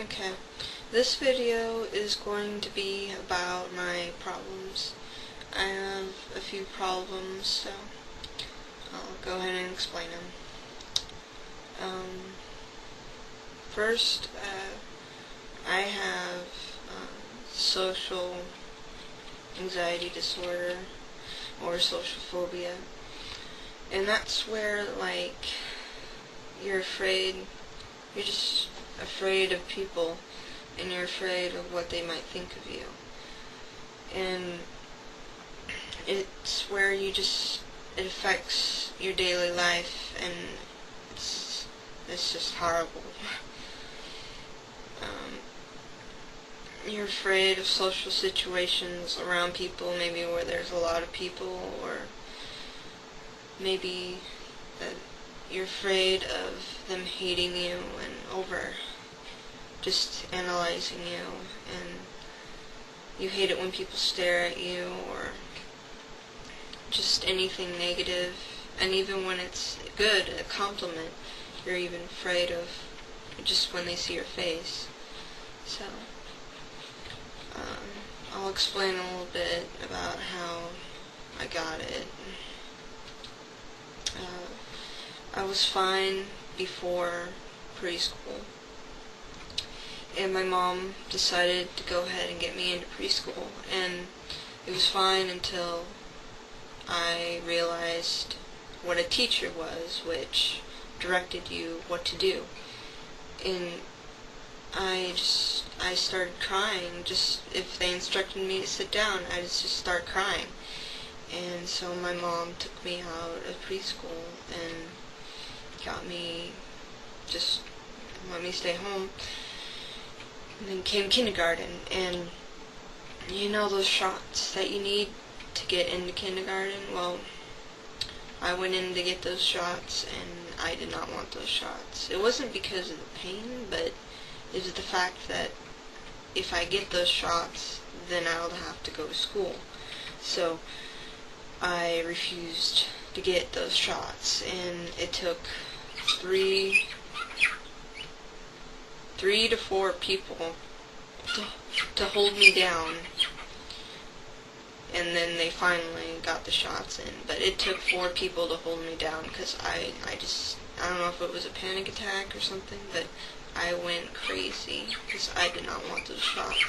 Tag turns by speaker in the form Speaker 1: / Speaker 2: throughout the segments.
Speaker 1: Okay, this video is going to be about my problems. I have a few problems, so I'll go ahead and explain them. First, I have social anxiety disorder, or social phobia, and that's where, like, you're just afraid of people, and you're afraid of what they might think of you. And it's where it affects your daily life, and it's just horrible. You're afraid of social situations around people, maybe where there's a lot of people, or maybe that you're afraid of them hating you and just analyzing you, and you hate it when people stare at you, or just anything negative. And even when it's good, a compliment, you're even afraid of just when they see your face. So I'll explain a little bit about how I got it. I was fine before preschool, and my mom decided to go ahead and get me into preschool, and it was fine until I realized what a teacher was, which directed you what to do. And I started crying. Just if they instructed me to sit down, I just start crying. And so my mom took me out of preschool and let me stay home. And then came kindergarten, and you know those shots that you need to get into kindergarten? Well, I went in to get those shots, and I did not want those shots. It wasn't because of the pain, but it was the fact that if I get those shots, then I'll have to go to school. So I refused to get those shots, and it took three to four people to hold me down, and then they finally got the shots in. But it took 4 people to hold me down, because I don't know if it was a panic attack or something, but I went crazy because I did not want those shots.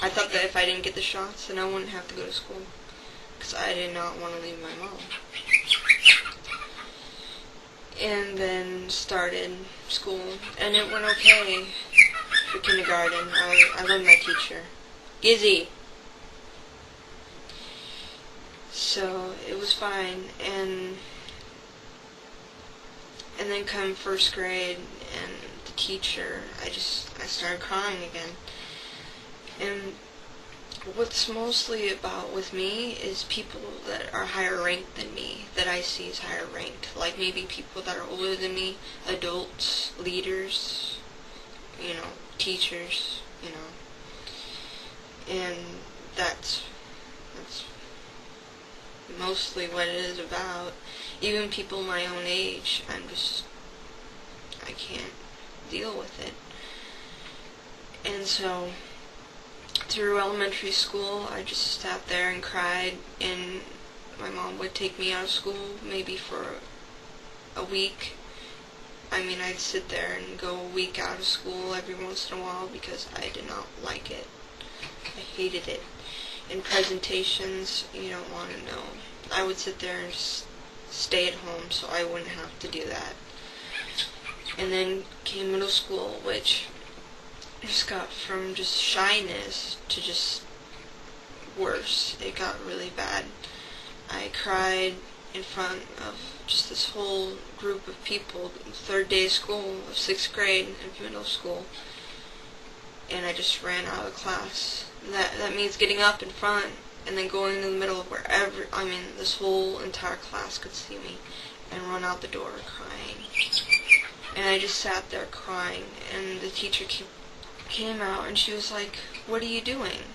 Speaker 1: I thought that if I didn't get the shots, then I wouldn't have to go to school, because I did not want to leave my mom. And then started school, and it went okay for kindergarten. I love my teacher, Gizzy. So it was fine, and then come first grade, and the teacher, I started crying again. And what's mostly about with me is people that are higher ranked than me, that I see as higher ranked. Like maybe people that are older than me, adults, leaders, teachers, and that's mostly what it is about. Even people my own age, I can't deal with it. And so through elementary school, I just sat there and cried, and my mom would take me out of school maybe for a week. I'd sit there and go a week out of school every once in a while because I did not like it. I hated it. In presentations, you don't want to know. I would sit there and just stay at home so I wouldn't have to do that. And then came middle school, which just got from just shyness to just worse. It got really bad. I cried in front of just this whole group of people, third day of school, of 6th grade and middle school, and I just ran out of class. That means getting up in front and then going in the middle of where this whole entire class could see me, and run out the door crying. And I just sat there crying, and the teacher came out, and she was like, "What are you doing?"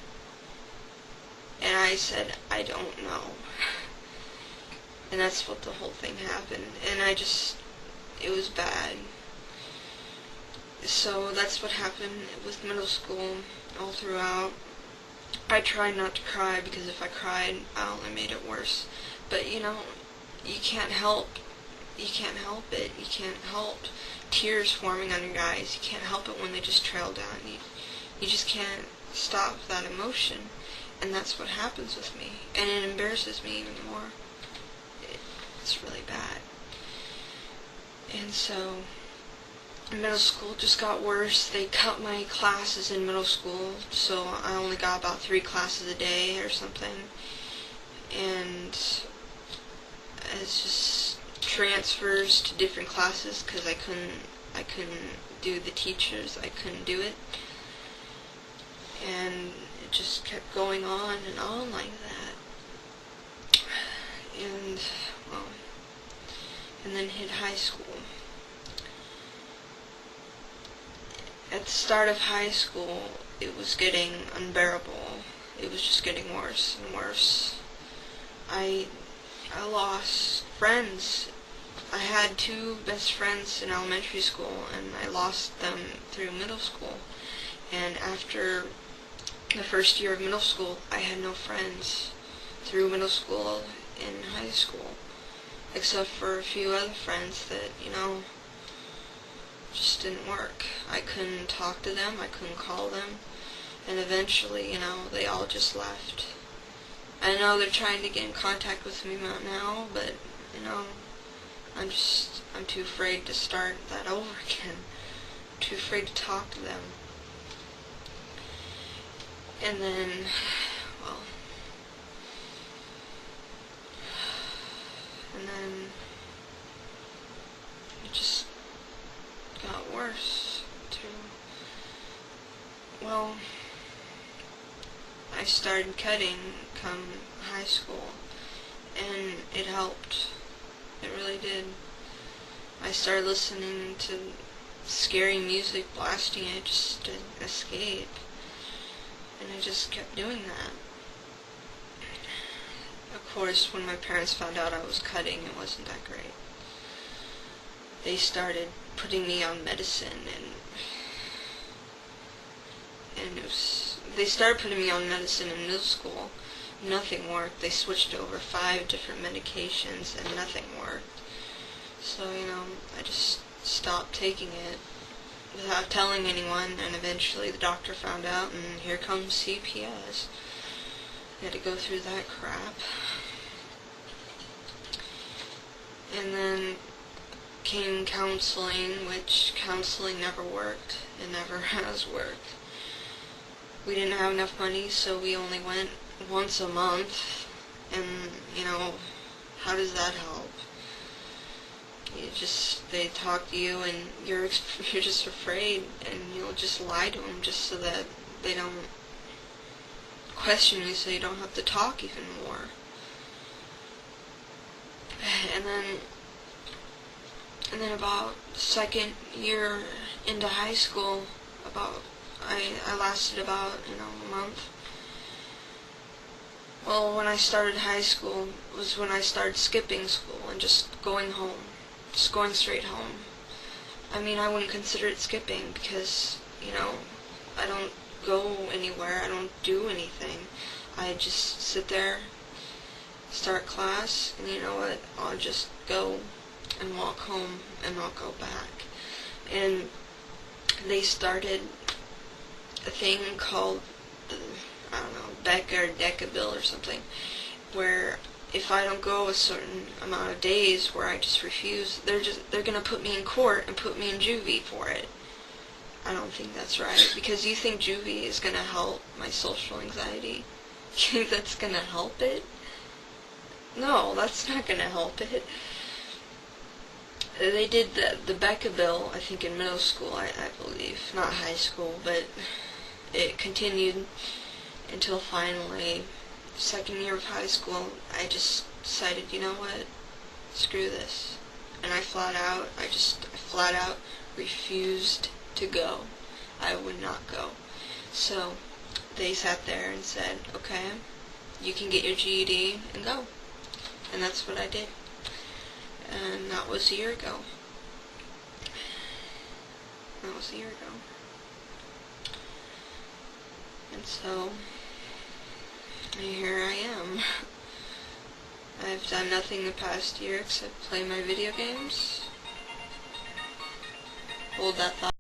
Speaker 1: And I said, "I don't know." And that's what the whole thing happened. And it was bad. So that's what happened with middle school all throughout. I tried not to cry because if I cried, I only made it worse. But you know, you can't help it. You can't help tears forming on your eyes. You can't help it when they just trail down. You just can't stop that emotion. And that's what happens with me. And it embarrasses me even more. It's really bad. And so, middle school just got worse. They cut my classes in middle school, so I only got about 3 classes a day or something. And it's just transfers to different classes because I couldn't do the teachers. I couldn't do it. And it just kept going on and on like that. And, well, and then hit high school. At the start of high school, it was getting unbearable. It was just getting worse and worse. I lost friends. I had 2 best friends in elementary school, and I lost them through middle school. And after the first year of middle school, I had no friends through middle school and high school, except for a few other friends that, you know, just didn't work. I couldn't talk to them, I couldn't call them, and eventually, you know, they all just left. I know they're trying to get in contact with me now, but, you know, I'm too afraid to start that over again. I'm too afraid to talk to them. And then, well, and then it just got worse too. Well, I started cutting come high school, and it helped. It really did. I started listening to scary music, blasting it just to escape, and I just kept doing that. Of course, when my parents found out I was cutting, it wasn't that great. They started putting me on medicine, and they started putting me on medicine in middle school. Nothing worked. They switched over 5 different medications, and nothing worked. So, you know, I just stopped taking it without telling anyone, and eventually the doctor found out, and here comes CPS. I had to go through that crap. And then came counseling, which counseling never worked. It never has worked. We didn't have enough money, so we only went once a month, and, you know, how does that help? They talk to you, and you're just afraid, and you'll just lie to them just so that they don't question you, so you don't have to talk even more. And then about 2nd year into high school, I lasted about, you know, a month. Well, when I started high school was when I started skipping school and just going home. Just going straight home. I mean, I wouldn't consider it skipping because, you know, I don't go anywhere. I don't do anything. I just sit there, start class, and you know what? I'll just go and walk home, and I'll go back. And they started a thing called I don't know, DECA or DECA bill or something, where if I don't go a certain amount of days where I just refuse, they're gonna put me in court and put me in juvie for it. I don't think that's right, because you think juvie is gonna help my social anxiety? You think that's gonna help it? No, that's not gonna help it. They did the DECA bill, I think in middle school, I believe, not high school, but it continued until finally, 2nd year of high school, I just decided, you know what, screw this. And I flat out refused to go. I would not go. So, they sat there and said, okay, you can get your GED and go. And that's what I did. And that was a year ago. That was a year ago. And so, here I am. I've done nothing the past year except play my video games. Hold that thought.